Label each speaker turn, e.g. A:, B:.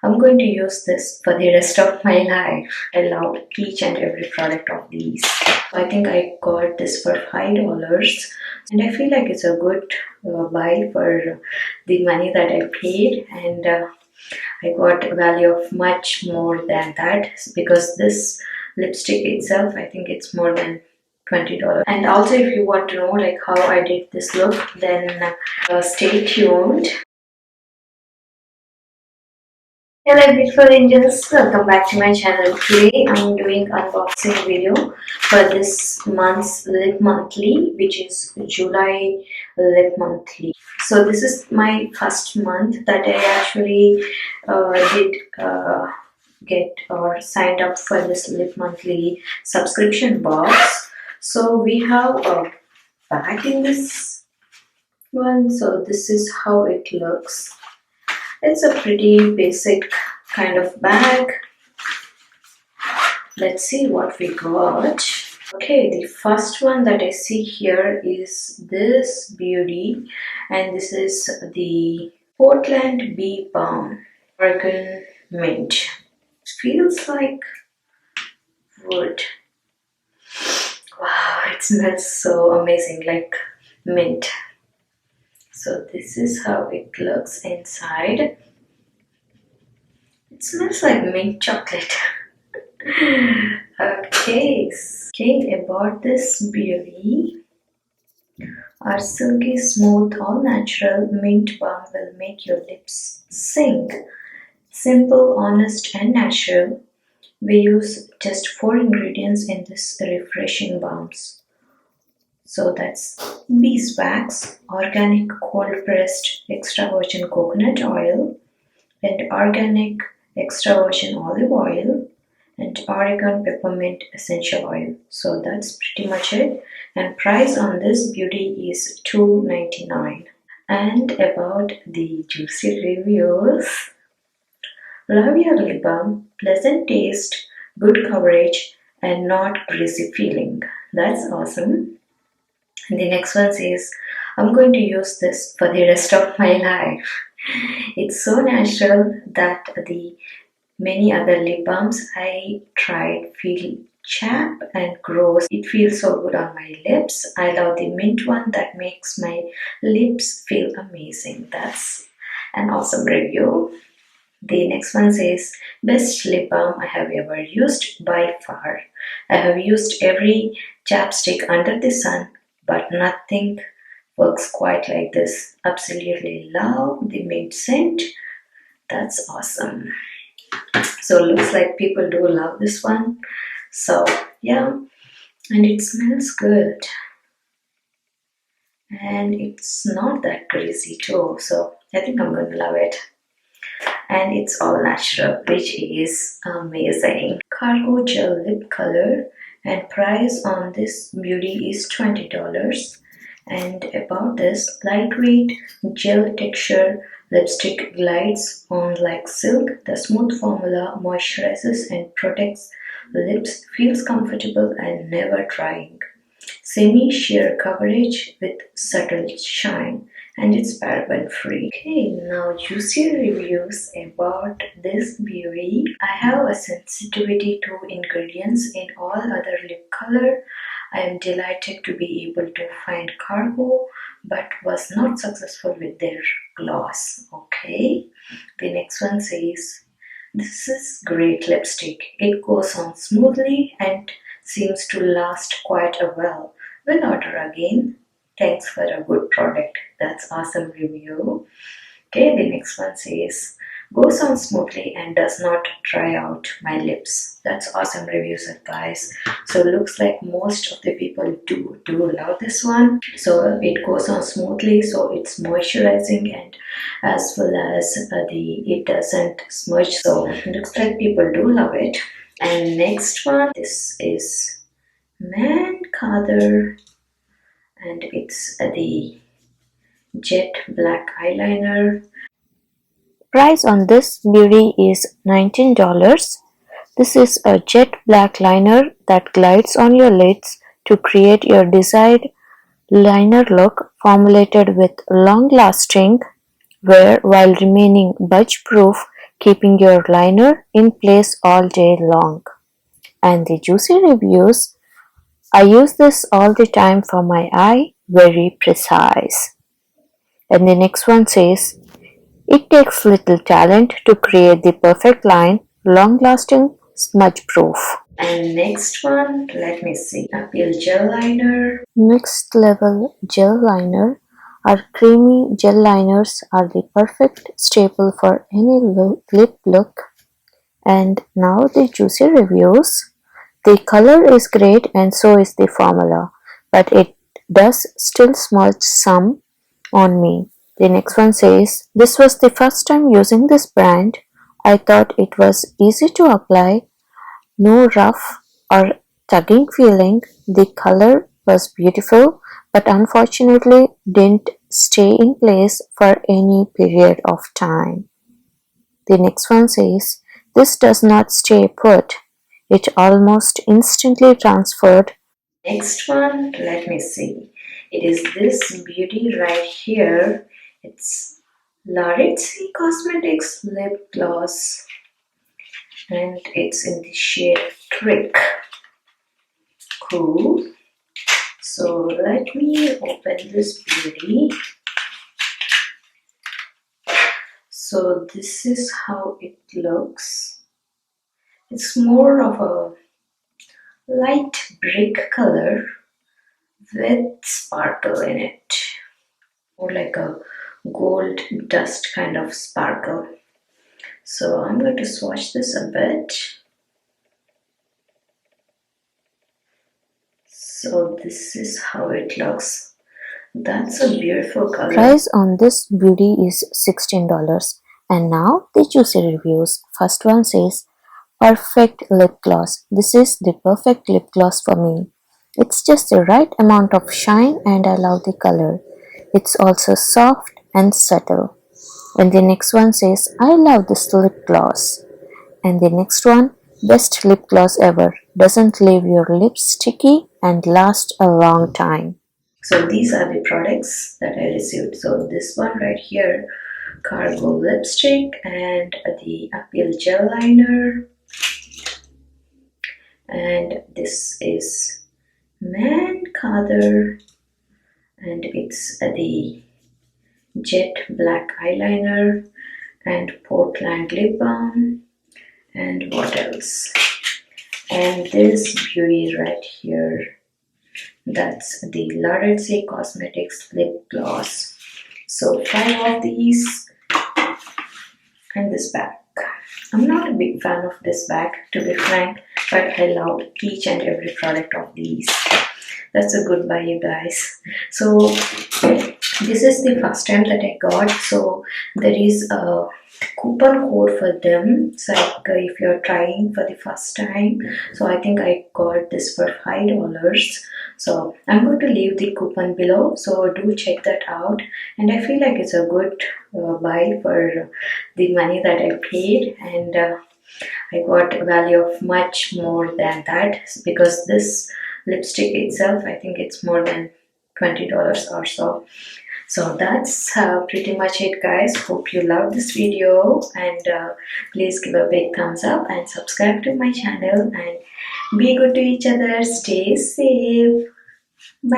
A: I'm going to use this for the rest of my life. I love each and every product of these. I think I got this for $5 and I feel like it's a good buy for the money that I paid, and I got a value of much more than that because this lipstick itself, I think it's more than $20. And also, if you want to know like how I did this look, then stay tuned. Hello beautiful angels, welcome back to my channel. Today I'm doing unboxing video for this month's lip monthly, which is July lip monthly. So this is my first month that I actually did get or signed up for this lip monthly subscription box. So we have a bag in this one. So this is how it looks. It's a pretty basic kind of bag. Let's see what we got. Okay, the first one that I see here is this beauty, and this is the Portland Bee Balm Oregon Mint. It feels like wood. Wow, it smells so amazing, like mint. So this is how it looks inside. It smells like mint chocolate. Okay, I bought this beauty. Our silky smooth all natural mint balm will make your lips sing. Simple, honest and natural. We use just 4 ingredients in this refreshing balms. So that's beeswax, organic cold pressed extra virgin coconut oil, and organic extra virgin olive oil, and Oregon peppermint essential oil. So that's pretty much it. And price on this beauty is $2.99. And about the juicy reviews. Love your lip balm, pleasant taste, good coverage, and not greasy feeling. That's awesome. And the next one says, I'm going to use this for the rest of my life. It's so natural that the many other lip balms I tried feel chapped and gross. It feels so good on my lips. I love the mint one that makes my lips feel amazing. That's an awesome review. The next one says, best lip balm I have ever used by far. I have used every chapstick under the sun, but nothing works quite like this. Absolutely love the mint scent. That's awesome. So looks like people do love this one. So yeah, and it smells good. And it's not that greasy too. So I think I'm gonna love it. And it's all natural, which is amazing. Cargo gel lip color, and price on this beauty is $20. And about this lightweight gel texture lipstick glides on like silk. The smooth formula moisturizes and protects lips, feels comfortable and never drying. Semi-sheer coverage with subtle shine, and it's paraben free. Okay, now juicy reviews about this beauty. I have a sensitivity to ingredients in all other lip color. I am delighted to be able to find Cargo, but was not successful with their gloss. Okay, the next one says, this is great lipstick. It goes on smoothly and seems to last quite a while. Will order again. Thanks for a good product. That's awesome review. Okay, the next one says, goes on smoothly and does not dry out my lips. That's awesome reviews, guys. So looks like most of the people do love this one. So it goes on smoothly, so it's moisturizing, and as well as it doesn't smudge. So looks like people do love it. And next one, this is Man Color, and it's the Jet Black Eyeliner. Price on this beauty is $19. This is a jet black liner that glides on your lids to create your desired liner look, formulated with long-lasting wear while remaining budge-proof,
B: keeping your liner in place all day long. And the juicy reviews, I use this all the time for my eye, very precise. And the next one says, it takes little talent to create the perfect line, long lasting, smudge proof.
A: And next one, let me see, Appeal Gel Liner.
B: Next level gel liner or creamy gel liners are the perfect staple for any lip look. And now the juicy reviews. The color is great and so is the formula, but it does still smudge some on me. The next one says, this was the first time using this brand. I thought it was easy to apply, no rough or tugging feeling. The color was beautiful, but unfortunately didn't stay in place for any period of time. The next one says, this does not stay put. It almost instantly transferred.
A: Next one, let me see. It is this beauty right here. It's Laritzy Cosmetics Lip Gloss and it's in the shade Trick. Cool. So let me open this beauty. So this is how it looks. It's more of a light brick color with sparkle in it, or like a gold dust kind of sparkle. So I'm going to swatch this a bit. So this is how it looks. That's a beautiful color.
B: Price on this beauty is $16. And now the juicy reviews. First one says, perfect lip gloss. This is the perfect lip gloss for me. It's just the right amount of shine and I love the color. It's also soft and subtle. And the next one says, I love this lip gloss. And the next one, best lip gloss ever. Doesn't leave your lips sticky and last a long time.
A: So these are the products that I received. So this one right here, Cargo Lipstick and the Appeal Gel Liner. And this is Man Color and it's the Jet Black Eyeliner and Portland Lip Balm. And what else? And this beauty right here, that's the Laritzy Cosmetics Lip Gloss. So 5 of these and this bag. I'm not a big fan of this bag, to be frank, but I love each and every product of these. That's a good buy, you guys. So this is the first time that I got, so there is a coupon code for them. So if you're trying for the first time, so I think I got this for $5. So I'm going to leave the coupon below, so do check that out. And I feel like it's a good buy for the money that I paid, and I got a value of much more than that, because this lipstick itself, I think it's more than $20 or so. So that's pretty much it, guys. Hope you love this video, and please give a big thumbs up and subscribe to my channel, and be good to each other. Stay safe. Bye.